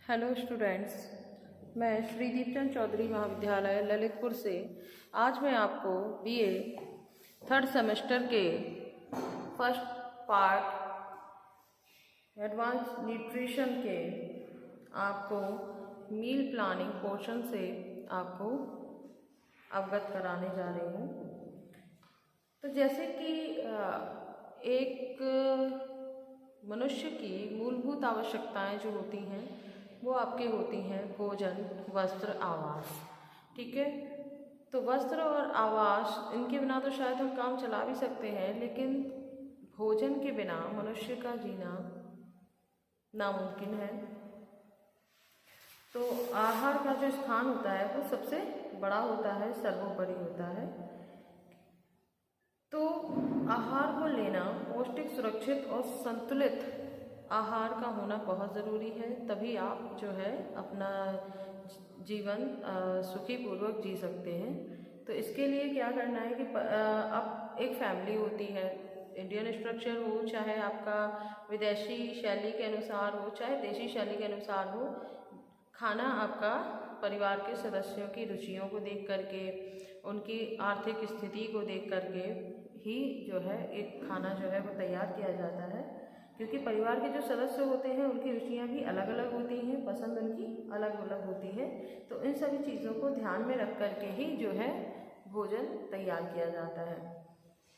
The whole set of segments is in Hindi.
हेलो स्टूडेंट्स, मैं श्री दीपचंद चौधरी महाविद्यालय ललितपुर से आज मैं आपको बीए थर्ड सेमेस्टर के फर्स्ट पार्ट एडवांस न्यूट्रिशन के आपको मील प्लानिंग पोर्शन से आपको अवगत कराने जा रही हूँ। तो जैसे कि एक मनुष्य की मूलभूत आवश्यकताएं जो होती हैं वो आपके होती हैं भोजन, वस्त्र, आवास। ठीक है, तो वस्त्र और आवास इनके बिना तो शायद हम काम चला भी सकते हैं, लेकिन भोजन के बिना मनुष्य का जीना नामुमकिन है। तो आहार का जो स्थान होता है वो सबसे बड़ा होता है, सर्वोपरि होता है। तो आहार को लेना पौष्टिक, सुरक्षित और संतुलित आहार का होना बहुत ज़रूरी है, तभी आप जो है अपना जीवन सुखी पूर्वक जी सकते हैं। तो इसके लिए क्या करना है कि अब एक फैमिली होती है, इंडियन स्ट्रक्चर हो, चाहे आपका विदेशी शैली के अनुसार हो, चाहे देशी शैली के अनुसार हो, खाना आपका परिवार के सदस्यों की रुचियों को देख करके, उनकी आर्थिक स्थिति को देख करके ही जो है एक खाना जो है वो तैयार किया जाता है। क्योंकि परिवार के जो सदस्य होते हैं उनकी रुचियाँ भी अलग अलग होती हैं, पसंद उनकी अलग अलग होती है। तो इन सभी चीज़ों को ध्यान में रख करके ही जो है भोजन तैयार किया जाता है।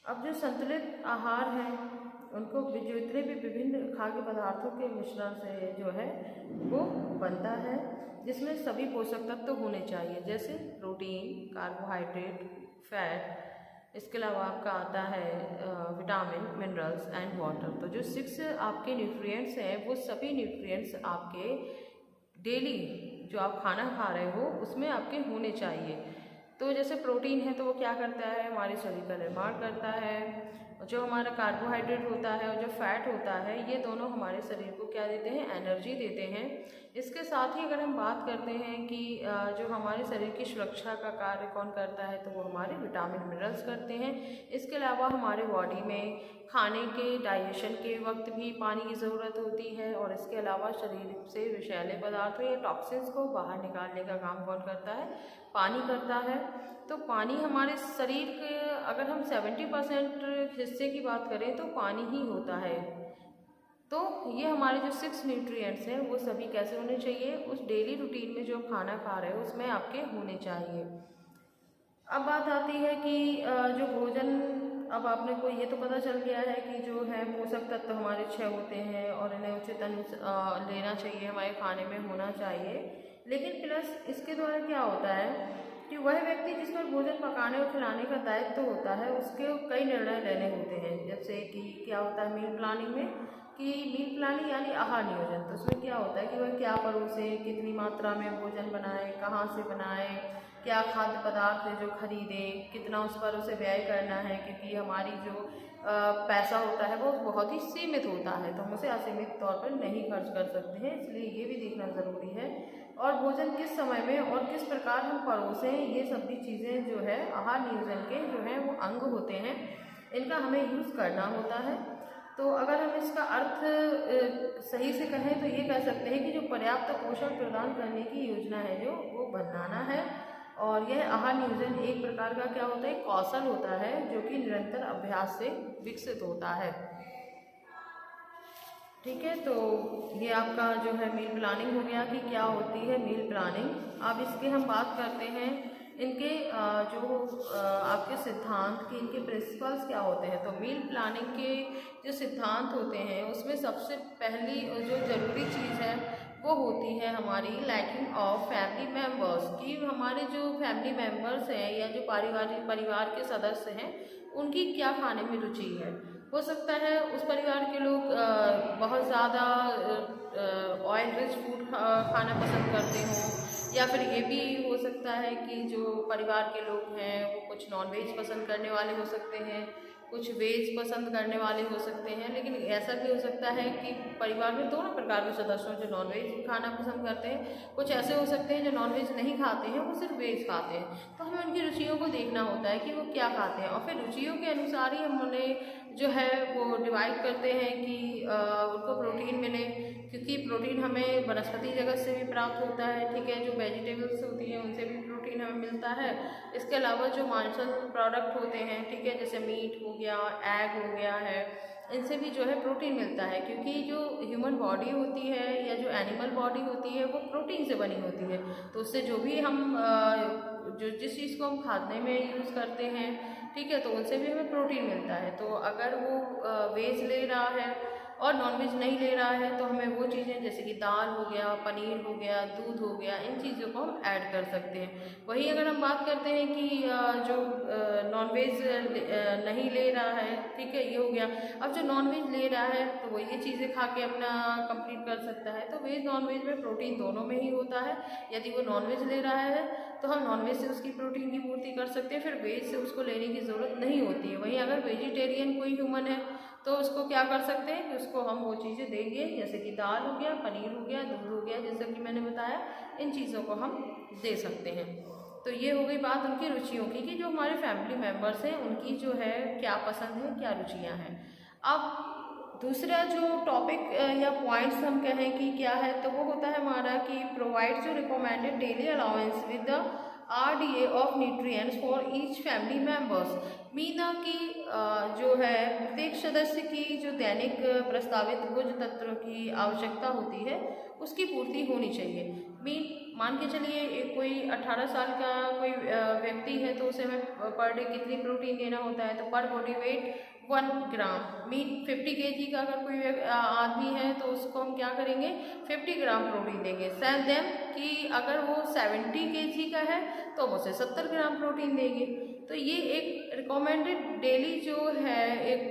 अब जो संतुलित आहार है उनको जो इतने भी विभिन्न खाद्य पदार्थों के मिश्रण से जो है वो बनता है, जिसमें सभी पोषक तत्व होने चाहिए, जैसे प्रोटीन, कार्बोहाइड्रेट, फैट। इसके अलावा आपका आता है विटामिन, मिनरल्स एंड वाटर। तो जो 6 आपके न्यूट्रिएंट्स हैं वो सभी न्यूट्रिएंट्स आपके डेली जो आप खाना खा रहे हो उसमें आपके होने चाहिए। तो जैसे प्रोटीन है तो वो क्या करता है, हमारे शरीर का निर्माण करता है। जो हमारा कार्बोहाइड्रेट होता है और जो फैट होता है ये दोनों हमारे शरीर को क्या देते हैं, एनर्जी देते हैं। इसके साथ ही अगर हम बात करते हैं कि जो हमारे शरीर की सुरक्षा का कार्य कौन करता है, तो वो हमारे विटामिन, मिनरल्स करते हैं। इसके अलावा हमारे बॉडी में खाने के डाइजेशन के वक्त भी पानी की ज़रूरत होती है, और इसके अलावा शरीर से विषैले पदार्थों या टॉक्सिन्स को बाहर निकालने का काम कौन करता है, पानी करता है। तो पानी हमारे शरीर के अगर हम 70% हिस्से की बात करें तो पानी ही होता है। तो ये हमारे जो 6 न्यूट्रिएंट्स हैं वो सभी कैसे होने चाहिए, उस डेली रूटीन में जो खाना खा रहे हो उसमें आपके होने चाहिए। अब बात आती है कि जो भोजन, अब आपने को ये तो पता चल गया है कि जो है पोषक तत्व हमारे 6 होते हैं और इन्हें उचित लेना चाहिए, हमारे खाने में होना चाहिए। लेकिन प्लस इसके द्वारा क्या होता है कि वह व्यक्ति जिस पर भोजन पकाने और खिलाने का दायित्व होता है उसके कई निर्णय लेने होते हैं। जैसे कि क्या होता है मील प्लानिंग में, कि मील प्लानिंग यानी आहार नियोजन। तो उसमें क्या होता है कि वह क्या परोसे, कितनी मात्रा में भोजन बनाए, कहाँ से बनाए, क्या खाद्य पदार्थ है जो खरीदे, कितना उस पर उसे व्यय करना है। क्योंकि हमारी जो पैसा होता है वो बहुत ही सीमित होता है, तो हम उसे असीमित तौर पर नहीं खर्च कर सकते हैं, इसलिए ये भी देखना ज़रूरी है। और भोजन किस समय में और किस प्रकार हम परोसें, ये सभी चीज़ें जो है आहार नियोजन के जो है वो अंग होते हैं, इनका हमें यूज़ करना होता है। तो अगर हम इसका अर्थ सही से कहें तो ये कह सकते हैं कि जो पर्याप्त पोषण प्रदान करने की योजना है जो वो बनाना है। और यह आहार नियोजन एक प्रकार का क्या होता है, कौशल होता है जो कि निरंतर अभ्यास से विकसित होता है। ठीक है, तो ये आपका जो है मील प्लानिंग हो गया कि क्या होती है मील प्लानिंग। अब इसके हम बात करते हैं इनके जो आपके सिद्धांत की, इनके प्रिंसिपल्स क्या होते हैं। तो मील प्लानिंग के जो सिद्धांत होते हैं उसमें सबसे पहली जो ज़रूरी चीज़ है वो होती है हमारी लाइकिंग ऑफ फैमिली मेम्बर्स, कि हमारे जो फैमिली मेम्बर्स हैं या जो परिवार के सदस्य हैं उनकी क्या खाने में रुचि है। हो सकता है उस परिवार के लोग बहुत ज़्यादा ऑयल रिच फूड खाना पसंद करते हों, या फिर ये भी हो सकता है कि जो परिवार के लोग हैं वो कुछ नॉनवेज पसंद करने वाले हो सकते हैं, कुछ वेज पसंद करने वाले हो सकते हैं। लेकिन ऐसा भी हो सकता है कि परिवार में दोनों प्रकार के सदस्य जो नॉनवेज खाना पसंद करते हैं, कुछ ऐसे हो सकते हैं जो नॉनवेज नहीं खाते हैं, वो सिर्फ वेज खाते हैं। तो हमें उनकी रुचियों को देखना होता है कि वो क्या खाते हैं, और फिर रुचियों के अनुसार ही हम उन्हें जो है वो डिवाइड करते हैं कि उनको प्रोटीन मिले। क्योंकि प्रोटीन हमें वनस्पति जगत से भी प्राप्त होता है, ठीक है, जो वेजिटेबल्स होती हैं उनसे भी प्रोटीन हमें मिलता है। इसके अलावा जो मांसल प्रोडक्ट होते हैं, ठीक है, जैसे मीट हो गया, एग हो गया है, इनसे भी जो है प्रोटीन मिलता है, क्योंकि जो ह्यूमन बॉडी होती है या जो एनिमल बॉडी होती है वो प्रोटीन से बनी होती है। तो उससे जो भी हम जो जिस चीज़ को हम खाने में यूज़ करते हैं, ठीक है, तो उनसे भी हमें प्रोटीन मिलता है। तो अगर वो वेज ले रहा है और नॉनवेज नहीं ले रहा है तो हमें वो चीज़ें जैसे कि दाल हो गया, पनीर हो गया, दूध हो गया, इन चीज़ों को हम ऐड कर सकते हैं। वहीं अगर हम बात करते हैं कि जो नॉनवेज नहीं ले रहा है, ठीक है, ये हो गया। अब जो नॉनवेज ले रहा है तो वो ये चीज़ें खा के अपना कंप्लीट कर सकता है। तो वेज नॉनवेज में प्रोटीन दोनों में ही होता है। यदि वो नॉनवेज ले रहा है तो हम नॉनवेज से उसकी प्रोटीन की पूर्ति कर सकते हैं, फिर वेज से उसको लेने की ज़रूरत नहीं होती है। वहीं अगर वेजिटेरियन कोई ह्यूमन है तो उसको क्या कर सकते हैं कि उसको हम वो चीज़ें देंगे, जैसे कि दाल हो गया, पनीर हो गया, दूध हो गया, जैसे कि मैंने बताया, इन चीज़ों को हम दे सकते हैं। तो ये हो गई बात उनकी रुचियों की, कि जो हमारे फैमिली मेम्बर्स हैं उनकी जो है क्या पसंद है, क्या रुचियाँ हैं। अब दूसरा जो टॉपिक या पॉइंट्स हम कहें कि क्या है, तो वो होता है हमारा कि प्रोवाइड जो recommended daily allowance with the RDA of nutrients for each family members. Meena की जो है प्रत्येक सदस्य की जो दैनिक प्रस्तावित भोज्य तत्वों की आवश्यकता होती है उसकी पूर्ति होनी चाहिए। मान के चलिए एक कोई 18 साल का कोई व्यक्ति है तो उसे हमें पर डे कितनी प्रोटीन देना होता है, तो पर बॉडी वेट 1 ग्राम। मीन 50 kg का अगर कोई आदमी है तो उसको हम क्या करेंगे, 50 ग्राम प्रोटीन देंगे। सेम देम कि अगर वो 70 kg का है तो हम उसे 70 ग्राम प्रोटीन देंगे। तो ये एक रिकमेंडेड डेली जो है एक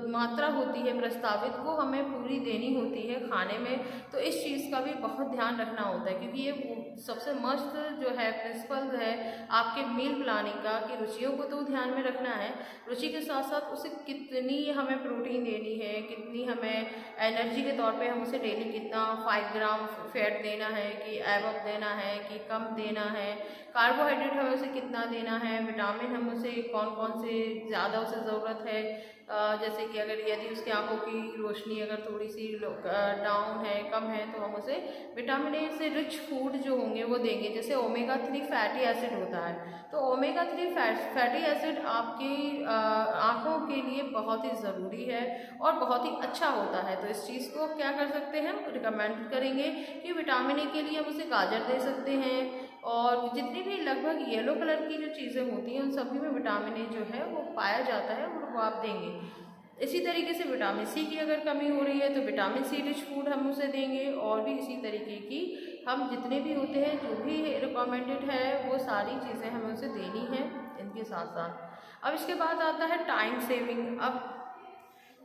मात्रा होती है प्रस्तावित, वो हमें पूरी देनी होती है खाने में। तो इस चीज़ का भी बहुत ध्यान रखना होता है, क्योंकि ये सबसे मस्त जो है प्रिंसिपल है आपके मील प्लानिंग का, कि रुचियों को तो ध्यान में रखना है, रुचि के साथ साथ उसे कितनी हमें प्रोटीन देनी है, कितनी हमें एनर्जी के तौर पे हम उसे डेली कितना 5 ग्राम फैट देना है, कि एबव देना है कि कम देना है, कार्बोहाइड्रेट हमें उसे कितना देना है, विटामिन हम उसे कौन कौन से ज़्यादा उसे ज़रूरत है। जैसे कि अगर यदि उसकी आंखों की रोशनी अगर थोड़ी सी डाउन है, कम है, तो हम उसे विटामिन ए से रिच फूड जो होंगे वो देंगे। जैसे ओमेगा 3 फैटी एसिड होता है, तो ओमेगा 3 फैटी एसिड आपकी आँखों के लिए बहुत ही ज़रूरी है और बहुत ही अच्छा होता है। तो इस चीज़ को क्या कर सकते हैं, हम रिकमेंड करेंगे कि विटामिन ए के लिए हम उसे गाजर दे सकते हैं, और जितनी भी लगभग येलो कलर की जो चीज़ें होती हैं उन सभी में विटामिन ए जो है वो पाया जाता है और वो आप देंगे। इसी तरीके से विटामिन सी की अगर कमी हो रही है तो विटामिन सी रिच फूड हम उसे देंगे, और भी इसी तरीके की हम जितने भी होते हैं जो भी रिकमेंडेड है वो सारी चीज़ें हमें उसे देनी है इनके साथ साथ। अब इसके बाद आता है टाइम सेविंग। अब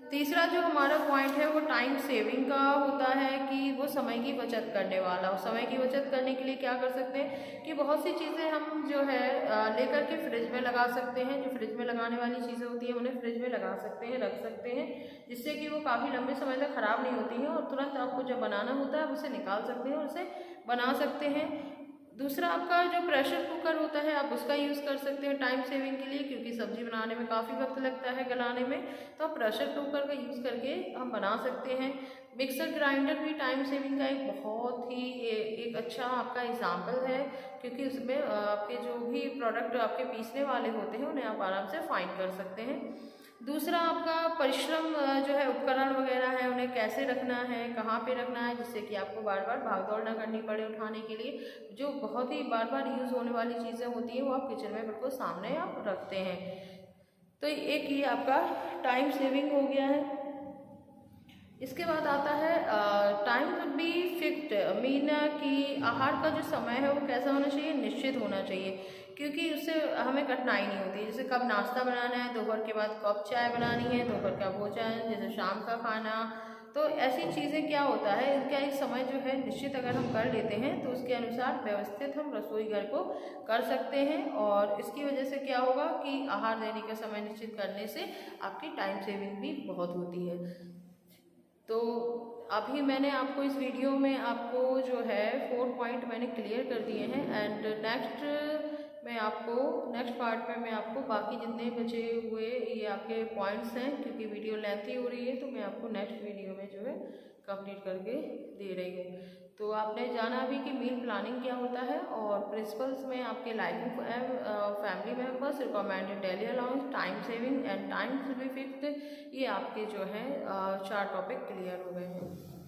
तीसरा जो हमारा पॉइंट है वो टाइम सेविंग का होता है, कि वो समय की बचत करने वाला। और समय की बचत करने के लिए क्या कर सकते हैं कि बहुत सी चीज़ें हम जो है लेकर के फ्रिज में लगा सकते हैं। जो फ्रिज में लगाने वाली चीज़ें होती हैं उन्हें फ्रिज में लगा सकते हैं, रख सकते हैं, जिससे कि वो काफ़ी लंबे समय तक ख़राब नहीं होती हैं, और तुरंत आपको जब बनाना होता है आप उसे निकाल सकते हैं और उसे बना सकते हैं। दूसरा आपका जो प्रेशर कुकर होता है आप उसका यूज़ कर सकते हैं टाइम सेविंग के लिए, क्योंकि सब्ज़ी बनाने में काफ़ी वक्त लगता है गलाने में, तो आप प्रेशर कुकर का यूज़ करके हम बना सकते हैं। मिक्सर ग्राइंडर भी टाइम सेविंग का एक बहुत ही एक अच्छा आपका एग्जाम्पल है, क्योंकि उसमें आपके जो भी प्रोडक्ट आपके पीसने वाले होते हैं उन्हें आप आराम से फाइंड कर सकते हैं। दूसरा आपका परिश्रम जो है उपकरण वगैरह है उन्हें कैसे रखना है, कहाँ पे रखना है, जिससे कि आपको बार बार भाग दौड़ ना करनी पड़े उठाने के लिए। जो बहुत ही बार बार यूज़ होने वाली चीज़ें होती हैं वो आप किचन में बिल्कुल सामने आप रखते हैं। तो एक ये आपका टाइम सेविंग हो गया है। इसके बाद आता है time would be fixed, mean कि आहार का जो समय है वो कैसा होना चाहिए, निश्चित होना चाहिए, क्योंकि उससे हमें कठिनाई नहीं होती। जैसे कब नाश्ता बनाना है, दोपहर के बाद कब चाय बनानी है, दोपहर का भोजन, जैसे शाम का खाना, तो ऐसी चीज़ें क्या होता है इनका एक समय जो है निश्चित अगर हम कर लेते हैं तो उसके अनुसार व्यवस्थित हम रसोई घर को कर सकते हैं। और इसकी वजह से क्या होगा कि आहार देने का समय निश्चित करने से आपकी टाइम सेविंग भी बहुत होती है। तो अभी मैंने आपको इस वीडियो में आपको जो है 4 पॉइंट मैंने क्लियर कर दिए हैं, एंड नेक्स्ट पार्ट में मैं आपको बाकी जितने बचे हुए ये आपके पॉइंट्स हैं, क्योंकि वीडियो लेंथी हो रही है तो मैं आपको नेक्स्ट वीडियो में जो है कंप्लीट करके दे रही हूँ। तो आपने जाना भी कि मील प्लानिंग क्या होता है, और प्रिंसिपल्स में आपके liking family members, recommended daily allowance, time saving and time to be fixed, ये आपके जो है 4 टॉपिक क्लियर हो गए हैं।